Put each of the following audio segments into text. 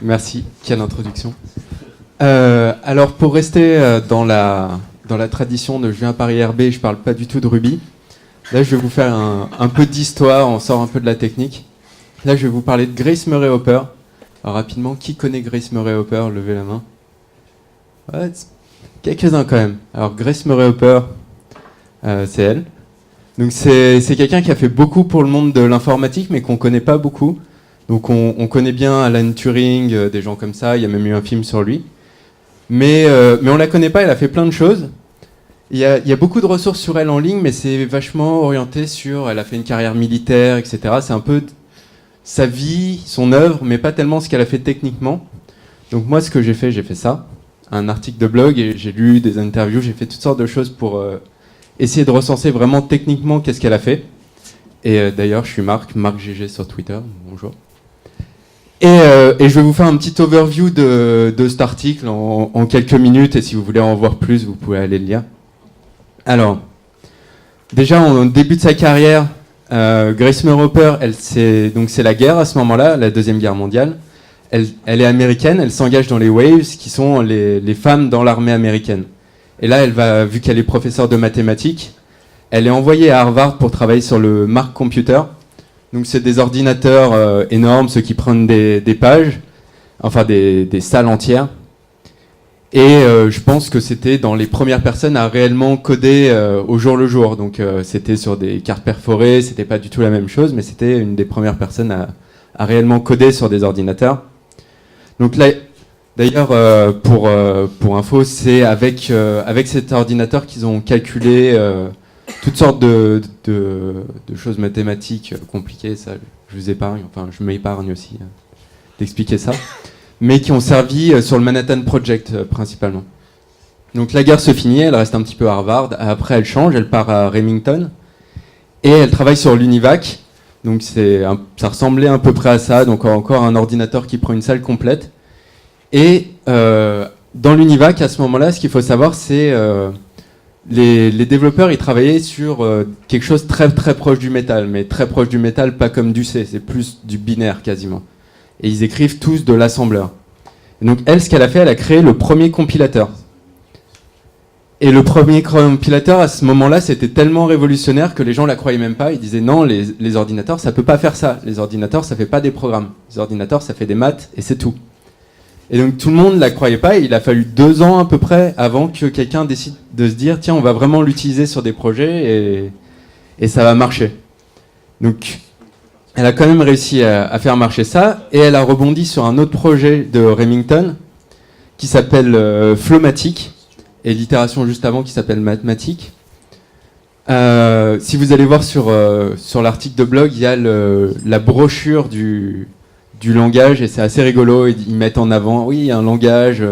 Merci, quelle introduction. Alors pour rester dans la tradition de je viens à Paris RB, je parle pas du tout de Ruby. Là je vais vous faire un peu d'histoire, on sort un peu de la technique. Là je vais vous parler de Grace Murray Hopper. Alors rapidement, qui connaît Grace Murray Hopper? Levez la main. Ouais, quelques-uns quand même. Alors Grace Murray Hopper, c'est elle. Donc c'est quelqu'un qui a fait beaucoup pour le monde de l'informatique, mais qu'on connaît pas beaucoup. Donc on connaît bien Alan Turing, des gens comme ça, il y a même eu un film sur lui. Mais on la connaît pas, elle a fait plein de choses. Il y a beaucoup de ressources sur elle en ligne, mais c'est vachement orienté sur... Elle a fait une carrière militaire, etc. C'est un peu sa vie, son œuvre, mais pas tellement ce qu'elle a fait techniquement. Donc moi, ce que j'ai fait ça. Un article de blog, et j'ai lu des interviews, j'ai fait toutes sortes de choses pour essayer de recenser vraiment techniquement qu'est-ce qu'elle a fait. Et d'ailleurs, je suis Marc GG sur Twitter, bonjour. Et je vais vous faire un petit overview de cet article en quelques minutes, et si vous voulez en voir plus, vous pouvez aller le lire. Alors, déjà, au début de sa carrière, Grace Murray Hopper, c'est la guerre à ce moment-là, la Deuxième Guerre mondiale. Elle est américaine, elle s'engage dans les Waves, qui sont les femmes dans l'armée américaine. Et là, vu qu'elle est professeure de mathématiques, elle est envoyée à Harvard pour travailler sur le Mark Computer. Donc c'est des ordinateurs énormes, ceux qui prennent des pages, enfin des salles entières. Et je pense que c'était dans les premières personnes à réellement coder au jour le jour. Donc c'était sur des cartes perforées, c'était pas du tout la même chose, mais c'était une des premières personnes à réellement coder sur des ordinateurs. Donc là, d'ailleurs, pour info, c'est avec cet ordinateur qu'ils ont calculé toutes sortes de choses mathématiques compliquées, ça je vous épargne, enfin je m'épargne aussi d'expliquer ça, mais qui ont servi sur le Manhattan Project principalement. Donc la guerre se finit, elle reste un petit peu à Harvard, après elle change, elle part à Remington, et elle travaille sur l'Univac, donc ça ressemblait à peu près à ça, donc encore un ordinateur qui prend une salle complète, et dans l'Univac à ce moment-là, ce qu'il faut savoir c'est... Les développeurs, ils travaillaient sur quelque chose très très proche du métal, mais très proche du métal, pas comme du C, c'est plus du binaire quasiment. Et ils écrivent tous de l'assembleur. Et donc elle, ce qu'elle a fait, elle a créé le premier compilateur. Et le premier compilateur, à ce moment-là, c'était tellement révolutionnaire que les gens la croyaient même pas. Ils disaient non, les ordinateurs, ça peut pas faire ça. Les ordinateurs, ça fait pas des programmes. Les ordinateurs, ça fait des maths et c'est tout. Et donc tout le monde ne la croyait pas, et il a fallu 2 ans à peu près avant que quelqu'un décide de se dire tiens, on va vraiment l'utiliser sur des projets et ça va marcher. Donc elle a quand même réussi à faire marcher ça, et elle a rebondi sur un autre projet de Remington qui s'appelle Flowmatic, et l'itération juste avant qui s'appelle Mathematic. Si vous allez voir sur l'article de blog, il y a la brochure du langage, et c'est assez rigolo. Ils mettent en avant, oui, un langage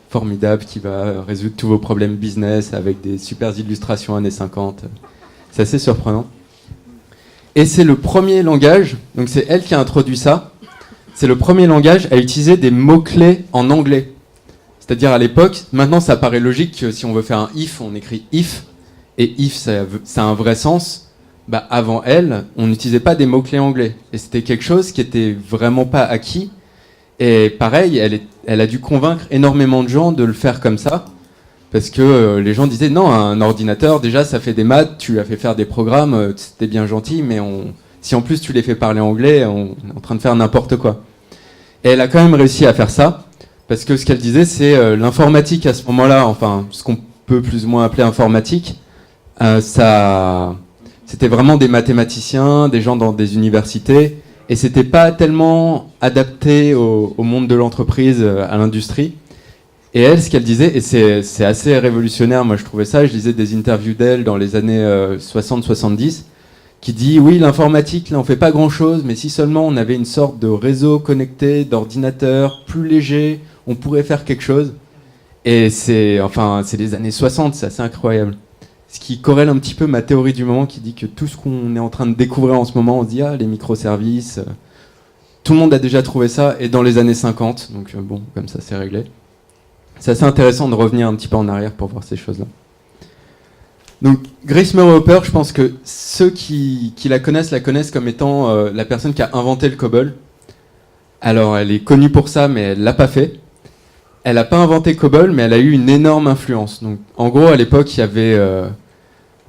formidable qui va résoudre tous vos problèmes business avec des super illustrations années 50. C'est assez surprenant. Et c'est le premier langage, donc c'est elle qui a introduit ça, c'est le premier langage à utiliser des mots-clés en anglais. C'est-à-dire à l'époque, maintenant ça paraît logique que si on veut faire un if, on écrit if, et if ça a un vrai sens. Bah, avant elle, on n'utilisait pas des mots-clés anglais. Et c'était quelque chose qui était vraiment pas acquis. Et pareil, elle a dû convaincre énormément de gens de le faire comme ça. Parce que les gens disaient, non, un ordinateur, déjà, ça fait des maths, tu lui as fait faire des programmes, c'était bien gentil, mais si en plus tu les fais parler anglais, on est en train de faire n'importe quoi. Et elle a quand même réussi à faire ça. Parce que ce qu'elle disait, c'est l'informatique à ce moment-là, enfin, ce qu'on peut plus ou moins appeler informatique, c'était vraiment des mathématiciens, des gens dans des universités, et c'était pas tellement adapté au monde de l'entreprise, à l'industrie. Et elle, ce qu'elle disait, et c'est assez révolutionnaire, moi je trouvais ça, je lisais des interviews d'elle dans les années 60-70, qui dit, oui, l'informatique, là on fait pas grand-chose, mais si seulement on avait une sorte de réseau connecté, d'ordinateur, plus léger, on pourrait faire quelque chose. Et c'est les années 60, c'est assez incroyable. Ce qui corrèle un petit peu ma théorie du moment qui dit que tout ce qu'on est en train de découvrir en ce moment, on se dit, les microservices, tout le monde a déjà trouvé ça, et dans les années 50, donc bon, comme ça c'est réglé. C'est assez intéressant de revenir un petit peu en arrière pour voir ces choses-là. Donc Grace Murray Hopper, je pense que ceux qui la connaissent comme étant la personne qui a inventé le COBOL. Alors, elle est connue pour ça, mais elle l'a pas fait. Elle n'a pas inventé COBOL, mais elle a eu une énorme influence. Donc, en gros, à l'époque, il y avait,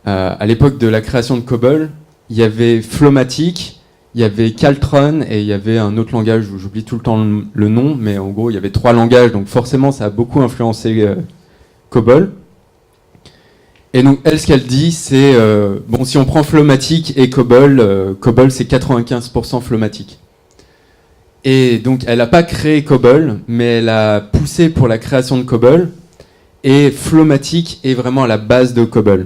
à l'époque de la création de COBOL, il y avait Flowmatic, il y avait Caltron et il y avait un autre langage où j'oublie tout le temps le nom, mais en gros, il y avait 3 langages, donc forcément, ça a beaucoup influencé COBOL. Et donc, elle, ce qu'elle dit, c'est, bon, si on prend Flowmatic et COBOL, COBOL, c'est 95% Flowmatic. Et donc, elle n'a pas créé COBOL, mais elle a poussé pour la création de COBOL, et Flowmatic est vraiment à la base de COBOL.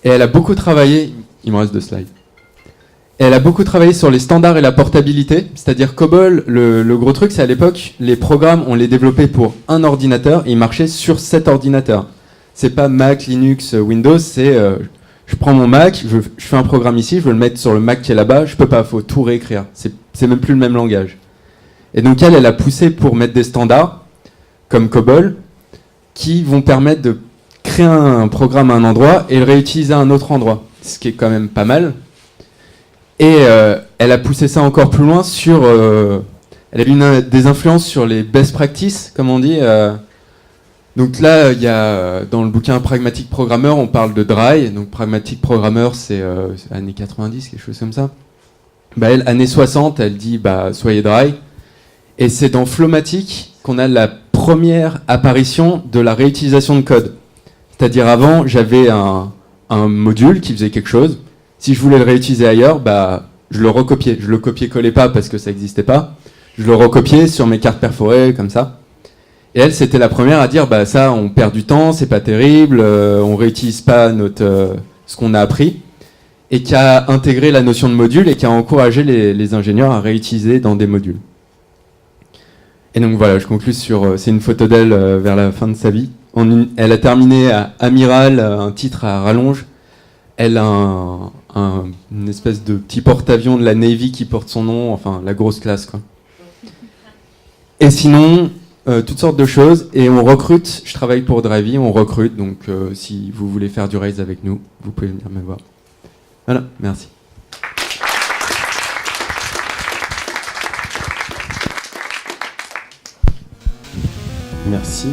Et elle a beaucoup travaillé, il me reste 2 slides. Et elle a beaucoup travaillé sur les standards et la portabilité, c'est-à-dire COBOL, le gros truc, c'est à l'époque, les programmes, on les développait pour un ordinateur et ils marchaient sur cet ordinateur. C'est pas Mac, Linux, Windows, c'est je prends mon Mac, je fais un programme ici, je veux le mettre sur le Mac qui est là-bas, je peux pas, faut tout réécrire. C'est même plus le même langage. Et donc elle a poussé pour mettre des standards, comme COBOL, qui vont permettre de créer un programme à un endroit et le réutiliser à un autre endroit, ce qui est quand même pas mal. Et elle a poussé ça encore plus loin sur... elle a eu des influences sur les best practices, comme on dit. Donc là, il y a dans le bouquin Pragmatic Programmer, on parle de Dry. Donc Pragmatic Programmer, c'est années 90, quelque chose comme ça. Bah, elle, années 60, elle dit bah, soyez Dry. Et c'est dans Flowmatic qu'on a la première apparition de la réutilisation de code. C'est-à-dire avant, j'avais un module qui faisait quelque chose. Si je voulais le réutiliser ailleurs, bah, je le recopiais. Je le copiais-collais pas parce que ça n'existait pas. Je le recopiais sur mes cartes perforées, comme ça. Et elle, c'était la première à dire, bah, ça, on perd du temps, c'est pas terrible, on réutilise pas ce qu'on a appris. Et qui a intégré la notion de module et qui a encouragé les ingénieurs à réutiliser dans des modules. Et donc voilà, je conclue sur... c'est une photo d'elle vers la fin de sa vie. Elle a terminé à Amiral, un titre à rallonge. Elle a une espèce de petit porte-avions de la Navy qui porte son nom, enfin la grosse classe, quoi. Et sinon, toutes sortes de choses. Et on recrute, je travaille pour Drivey, on recrute. Donc si vous voulez faire du race avec nous, vous pouvez venir me voir. Voilà, merci. Merci.